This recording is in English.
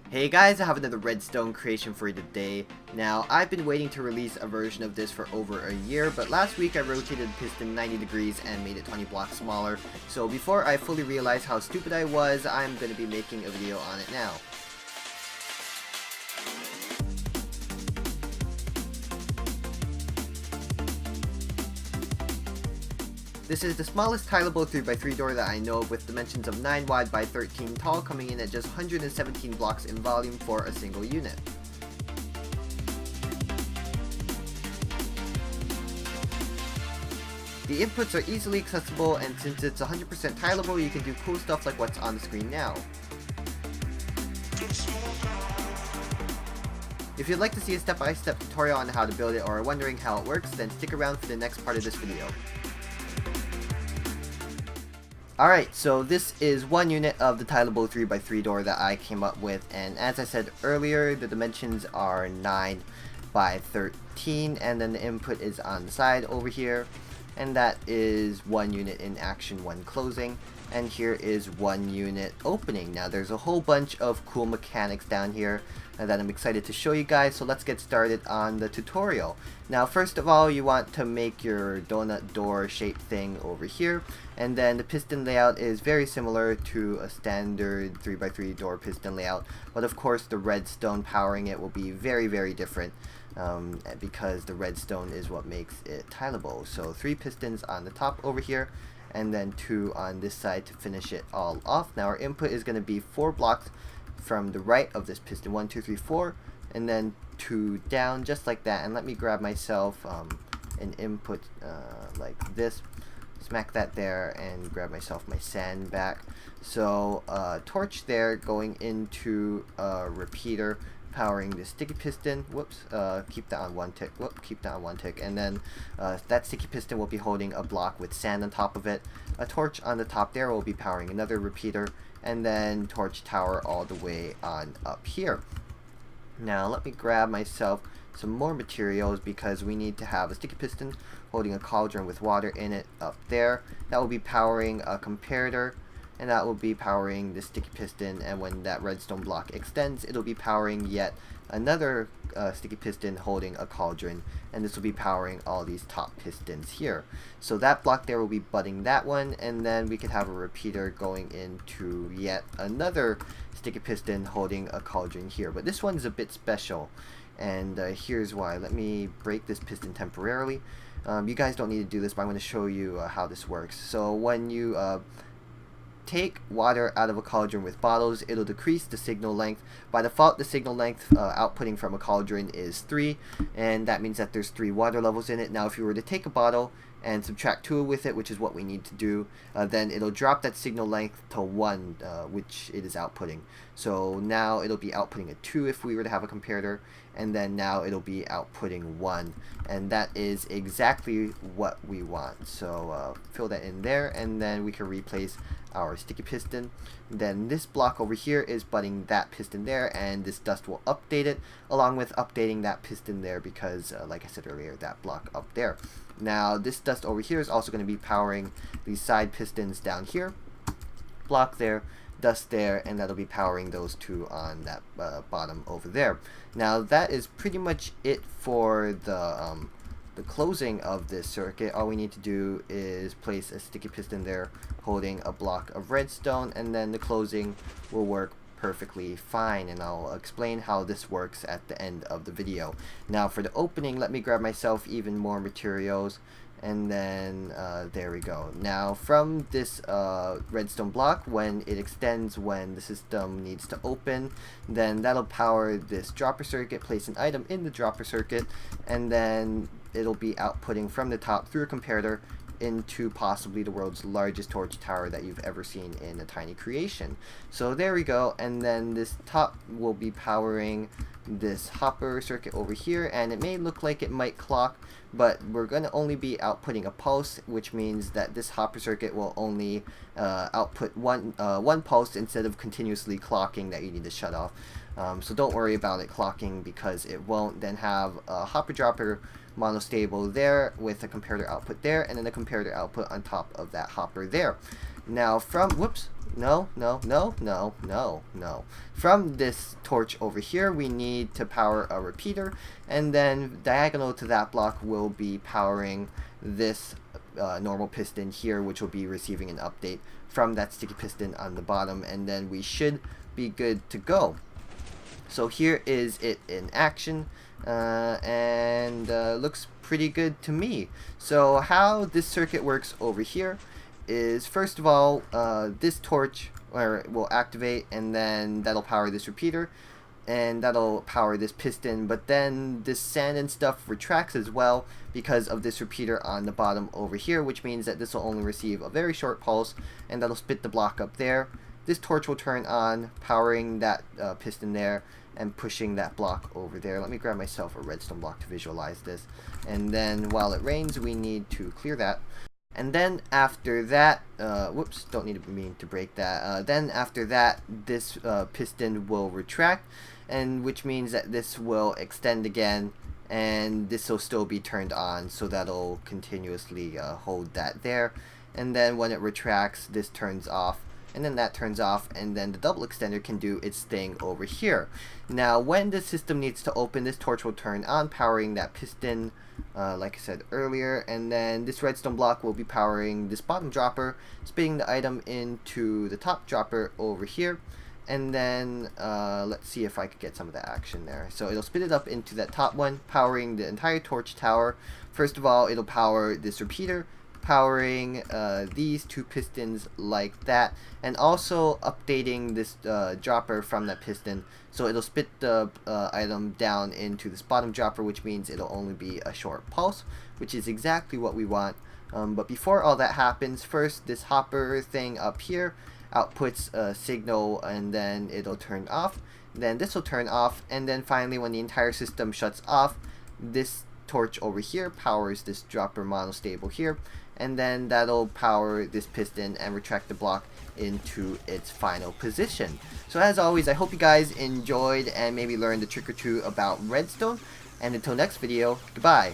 Hey guys, I have another redstone creation for you today. Now, I've been waiting to release a version of this for over a year, but last week I rotated the piston 90 degrees and made it 20 blocks smaller. So before I fully realized how stupid I was, I'm going to be making a video on it now. This is the smallest tileable 3x3 door that I know of, with dimensions of 9 wide by 13 tall, coming in at just 117 blocks in volume for a single unit. The inputs are easily accessible, and since it's 100% tileable, you can do cool stuff like what's on the screen now. If you'd like to see a step-by-step tutorial on how to build it or are wondering how it works, then stick around for the next part of this video. Alright, so this is one unit of the Tileable 3x3 door that I came up with, and as I said earlier, the dimensions are 9 by 13, and then the input is on the side over here, and that is one unit in action, one closing, and here is one unit opening. Now there's a whole bunch of cool mechanics down here that I'm excited to show you guys, so let's get started on the tutorial. Now first of all, you want to make your donut door shape thing over here, and then the piston layout is very similar to a standard 3x3 door piston layout, but of course the redstone powering it will be very different, because the redstone is what makes it tileable. So 3 pistons on the top over here, and then 2 on this side to finish it all off. Now our input is going to be 4 blocks from the right of this piston, 1, 2, 3, 4, and then 2 down, just like that. And let me grab myself an input like this, smack that there, and grab myself my sand back. So torch there going into a repeater powering the sticky piston. Whoops, keep that on one tick. Whoop, keep that on one tick. And then that sticky piston will be holding a block with sand on top of it. A torch on the top there will be powering another repeater, and then torch tower all the way on up here. Now let me grab myself some more materials, because we need to have a sticky piston holding a cauldron with water in it up there. That will be powering a comparator, and that will be powering the sticky piston, and when that redstone block extends, it'll be powering yet another sticky piston holding a cauldron, and this will be powering all these top pistons here. So that block there will be butting that one, and then we could have a repeater going into yet another sticky piston holding a cauldron here. But this one's a bit special, and here's why. Let me break this piston temporarily. You guys don't need to do this, but I'm going to show you how this works. So when you take water out of a cauldron with bottles, it'll decrease the signal length. By default, the signal length outputting from a cauldron is 3, and that means that there's 3 water levels in it. Now if you were to take a bottle and subtract 2 with it, which is what we need to do, then it'll drop that signal length to 1, which it is outputting. So now it'll be outputting a 2 if we were to have a comparator, and then now it'll be outputting 1, and that is exactly what we want. So fill that in there, and then we can replace our sticky piston. Then this block over here is butting that piston there, and this dust will update it along with updating that piston there, because like I said earlier, that block up there. Now this dust over here is also going to be powering these side pistons down here, block there, dust there, and that'll be powering those 2 on that bottom over there. Now that is pretty much it for the closing of this circuit. All we need to do is place a sticky piston there holding a block of redstone, and then the closing will work perfectly fine, and I'll explain how this works at the end of the video. Now for the opening, let me grab myself even more materials, and then there we go. Now from this redstone block, when it extends, when the system needs to open, then that'll power this dropper circuit. Place an item in the dropper circuit, and then it'll be outputting from the top through a comparator into possibly the world's largest torch tower that you've ever seen in a tiny creation. So there we go, and then this top will be powering this hopper circuit over here, and it may look like it might clock, but we're going to only be outputting a pulse, which means that this hopper circuit will only output one pulse instead of continuously clocking that you need to shut off. So don't worry about it clocking, because it won't. Then have a hopper dropper monostable there with a comparator output there, and then a comparator output on top of that hopper there. Now from, whoops, no. From this torch over here, we need to power a repeater, and then diagonal to that block will be powering this normal piston here, which will be receiving an update from that sticky piston on the bottom, and then we should be good to go. So here is it in action, and looks pretty good to me. So how this circuit works over here is, first of all, this torch will activate, and then that'll power this repeater, and that'll power this piston, but then this sand and stuff retracts as well because of this repeater on the bottom over here, which means that this will only receive a very short pulse, and that'll spit the block up there. This torch will turn on, powering that piston there and pushing that block over there. Let me grab myself a redstone block to visualize this. And then while it rains, we need to clear that. And then after that, whoops, don't need to mean to break that. Then after that, this piston will retract, and which means that this will extend again, and this will still be turned on, so that'll continuously hold that there. And then when it retracts, this turns off, and then that turns off, and then the double extender can do its thing over here. Now when the system needs to open, this torch will turn on, powering that piston, like I said earlier, and then this redstone block will be powering this bottom dropper, spitting the item into the top dropper over here. And then let's see if I could get some of the action there. So it'll spit it up into that top one, powering the entire torch tower. First of all, it'll power this repeater, powering these two pistons like that, and also updating this dropper from that piston, so it'll spit the item down into this bottom dropper, which means it'll only be a short pulse, which is exactly what we want. But before all that happens, first this hopper thing up here outputs a signal, and then it'll turn off, then this will turn off, and then finally when the entire system shuts off, this torch over here powers this dropper monostable here, and then that'll power this piston and retract the block into its final position. So as always, I hope you guys enjoyed and maybe learned a trick or two about redstone, and until next video, goodbye.